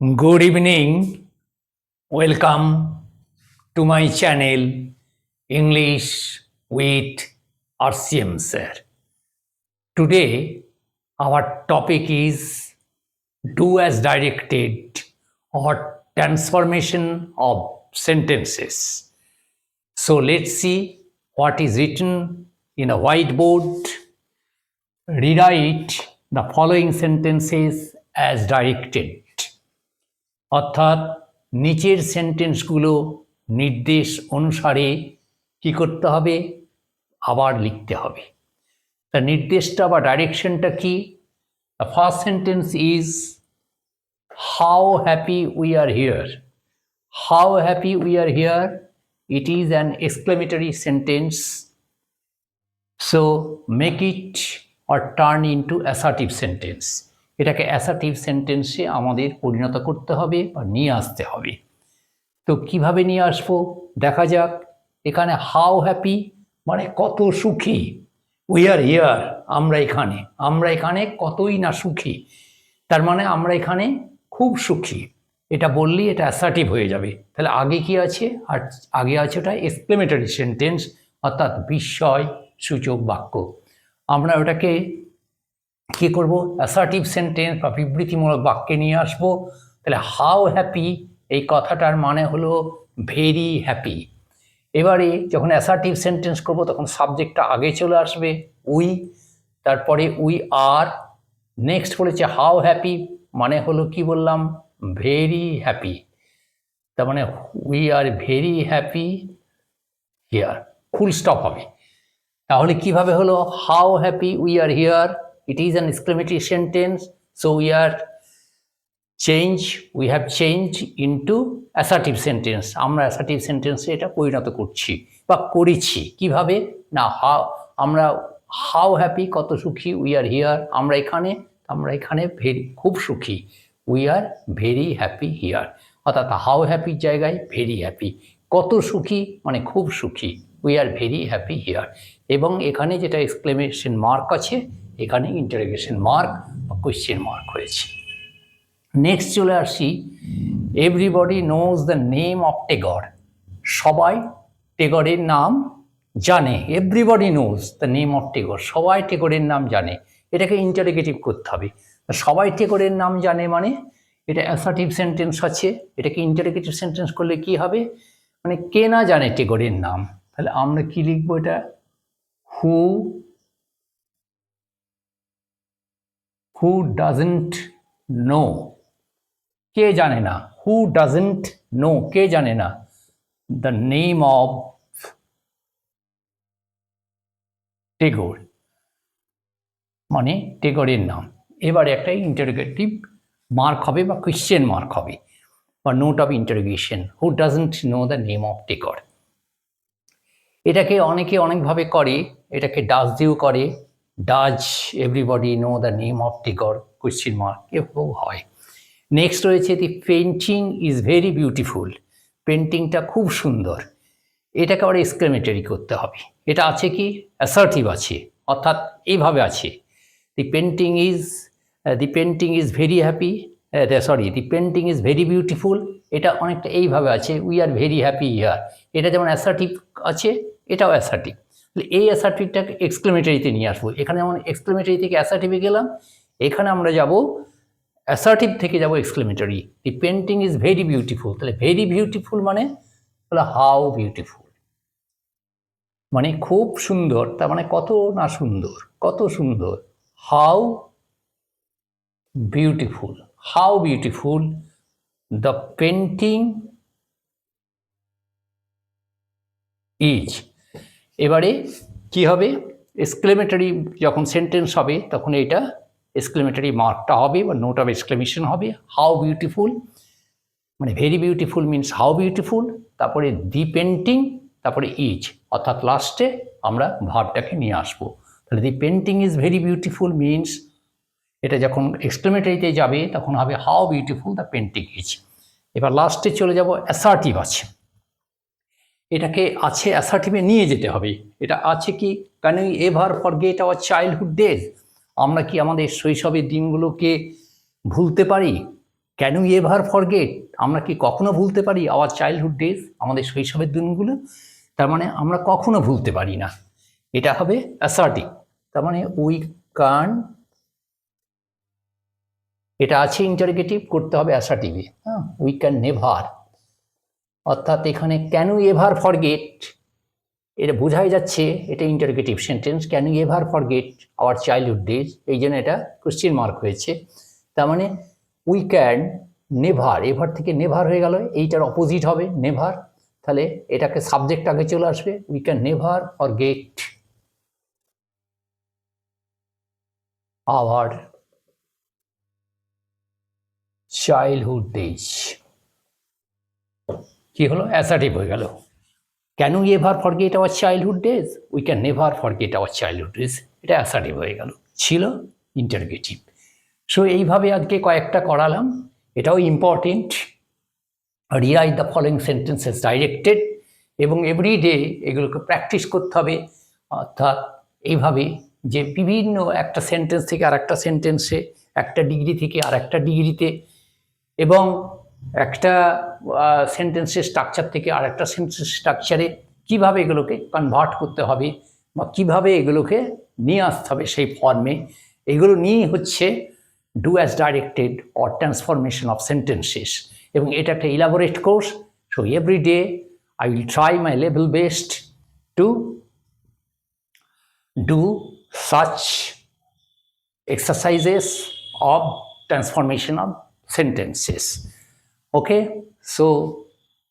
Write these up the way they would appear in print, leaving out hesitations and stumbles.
Good evening. Welcome to my channel English with RCM sir. Today our topic is do as directed or transformation of sentences. So let's see what is written in a whiteboard. Rewrite the following sentences as directed. অর্থাৎ নিচের সেন্টেন্সগুলো নির্দেশ অনুসারে কি করতে হবে, আবার লিখতে হবে। তার নির্দেশটা বা ডাইরেকশনটা কি? The first sentence is how happy we are here. How happy we are here, it is an exclamatory sentence, so make it or turn into assertive sentence. এটাকে অ্যাসার্টিভ সেন্টেন্সে আমাদের পরিণত করতে হবে বা নিয়ে আসতে হবে। তো কিভাবে নিয়ে আসবো দেখা যাক। এখানে হাউ হ্যাপি মানে কত সুখী, উই আর হিয়ার আমরা এখানে কতই না সুখী, তার মানে আমরা এখানে খুব সুখী। এটা বললেই এটা অ্যাসার্টিভ হয়ে যাবে। তাহলে আগে কি আছে? আর আগে আছে ওটা এক্সক্লেমেটরি সেন্টেন্স, অর্থাৎ বিস্ময় সূচক বাক্য। আমরা ওটাকে কী করবো? অ্যাসার্টিভ সেন্টেন্স বা বিবৃতিমূলক বাক্যে নিয়ে আসবো। তাহলে হাউ হ্যাপি এই কথাটার মানে হলো ভেরি হ্যাপি। এবারে যখন অ্যাসার্টিভ সেন্টেন্স করবো তখন সাবজেক্টটা আগে চলে আসবে, উই, তারপরে উই আর, নেক্সট বলেছে হাউ হ্যাপি মানে হলো কি বললাম, ভেরি হ্যাপি। তার মানে we are very happy here, full stop হবে। তাহলে কিভাবে হলো? How happy we are here, it is an exclamatory sentence, so we have changed into assertive sentence. আমরা assertive sentence এটা পরিণত করছি বা করেছি। কিভাবে না, আমরা হাউ হ্যাপি কত সুখী, উই আর হিয়ার আমরা এখানে ভেরি খুব সুখী, we are very happy here. অর্থাৎ হাউ হ্যাপির জায়গায় ভেরি হ্যাপি, কত সুখী মানে খুব সুখী, we are very happy here. এবং এখানে যেটা এক্সক্লেমেশন মার্ক আছে, এখানে ইন্টারোগেশন মার্ক বা কোয়েশ্চেন মার্ক হয়েছে। নেক্সট চলে আসি, everybody knows the name of Tagore. সবাই টেগরের নাম জানে। Everybody knows the name of Tagore, সবাই টেগরের নাম জানে। এটাকে ইন্টারোগেটিভ করতে হবে। সবাই টেগরের নাম জানে মানে এটা অ্যাসার্টিভ সেন্টেন্স আছে। এটাকে ইন্টারোগেটিভ সেন্টেন্স করলে কি হবে? মানে কে না জানে টেগরের নাম। তাহলে আমরা কি লিখবো? এটা who doesn't know, কে জানে না, who doesn't know কে জানে না, the name of টেগর মানে টেগরের নাম। এবারে একটা ইন্টারোগেটিভ মার্ক হবে বা কোয়েশ্চেন মার্ক হবে বা note of interrogation, who doesn't know the name of Tagore. এটাকে অনেকে অনেকভাবে করে, এটাকে ডাজ দিয়েও করে, does everybody know the name of Tagore question mark, এভাবেও হয়। নেক্সট রয়েছে দি পেন্টিং ইজ ভেরি বিউটিফুল, পেন্টিংটা খুব সুন্দর। এটাকে আবার এক্সক্লেমেটরি করতে হবে। এটা আছে কি? অ্যাসার্টিভ আছে, অর্থাৎ এইভাবে আছে, the painting is very happy, the painting is very beautiful. এটা অনেকটা এইভাবে আছে, we are very happy here. এটা যেমন অ্যাসার্টিভ আছে, এটাও অ্যাসার্টিভ। তাহলে এই অ্যাসার্টিভটাকে এক্সক্লেমেটরিতে নিয়ে আসবো। এখানে যেমন এক্সক্লেমেটরি থেকে অ্যাসার্টিভে গেলাম, এখানে আমরা যাব অ্যাসার্টিভ থেকে যাব exclamatory. The painting is very beautiful, তাহলে ভেরি বিউটিফুল মানে হলো হাউ বিউটিফুল, মানে খুব সুন্দর, তার মানে কত না সুন্দর, কত সুন্দর, how beautiful, how beautiful the painting is. এবারে কি হবে? এক্সক্লেমেটরি যখন সেন্টেন্স হবে তখন এটা এক্সক্লেমেটরি মার্কটা হবে বা নোট অফ এক্সক্লেমেশন হবে। হাউ বিউটিফুল মানে very beautiful means how beautiful, তারপরে দি পেন্টিং, তারপরে ইজ, অর্থাৎ লাস্টে আমরা ভার্বটাকে নিয়ে আসবো। তাহলে the painting is very beautiful means এটা যখন এক্সক্লেমেটরিতে যাবে তখন হবে how beautiful the painting is. এবার লাস্টে চলে যাব, অ্যাসার্টিভ আছে, এটাকে আছে অ্যাসার্টিভে নিয়ে যেতে হবে। এটা আছে কি? Can we ever forget our childhood days, আমরা কি আমাদের শৈশবের দিনগুলোকে ভুলতে পারি? ক্যান ইউ এভার ফরগেট, আমরা কি কখনো ভুলতে পারি আওয়ার চাইল্ডহুড ডেজ, আমাদের শৈশবের দিনগুলো? তার মানে আমরা কখনো ভুলতে পারি না, এটা হবে অ্যাসার্টিভ। তার মানে উই ক্যান, এটা আছে ইন্টারোগেটিভ, করতে হবে অ্যাসার্টিভে। হ্যাঁ, উই ক্যান নেভার, অর্থাৎ এখানে ক্যান ইউ এভার ফরগেট, এটা বোঝাই যাচ্ছে এটা interrogative sentence. Can you ever forget our childhood days, এই জন্য এটা কোশ্চেন মার্ক হয়েছে। তার মানে উই ক্যান নেভার, এভার থেকে নেভার হয়ে গেল, এইটার অপোজিট হবে নেভার, তাহলে এটাকে সাবজেক্ট আগে চলে আসবে, we can never forget our childhood days. কি হলো? অ্যাসার্টিভ হয়ে গেল। Can you ever forget our childhood days, we can never forget our childhood days, এটা অ্যাসার্টিভ হয়ে গেল, ছিল ইন্টারোগেটিভ। সো এইভাবে আজকে কয়েকটা করালাম, এটাও important. Rewrite the following sentences directed, এবং এভরিডে এগুলোকে প্র্যাকটিস করতে হবে। অর্থাৎ এইভাবে যে বিভিন্ন একটা সেন্টেন্স থেকে আর একটা সেন্টেন্সে, একটা ডিগ্রি থেকে আর একটা ডিগ্রিতে, এবং একটা সেন্টেন্সের স্ট্রাকচার থেকে আর একটা সেন্টেন্সের স্ট্রাকচারে কীভাবে এগুলোকে কনভার্ট করতে হবে বা কীভাবে এগুলোকে নিয়ে আসতে হবে সেই ফর্মে, এগুলো নিয়েই হচ্ছে do as directed or transformation of sentences. এবং এটা একটা elaborate course, so every day I will try my level best to do such exercises of transformation of sentences. Okay, so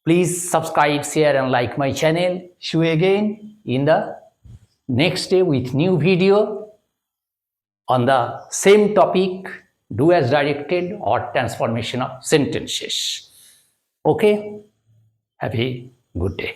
please subscribe, share and like my channel. See you again in the next day with new video on the same topic, do as directed or transformation of sentences. Okay, have a good day.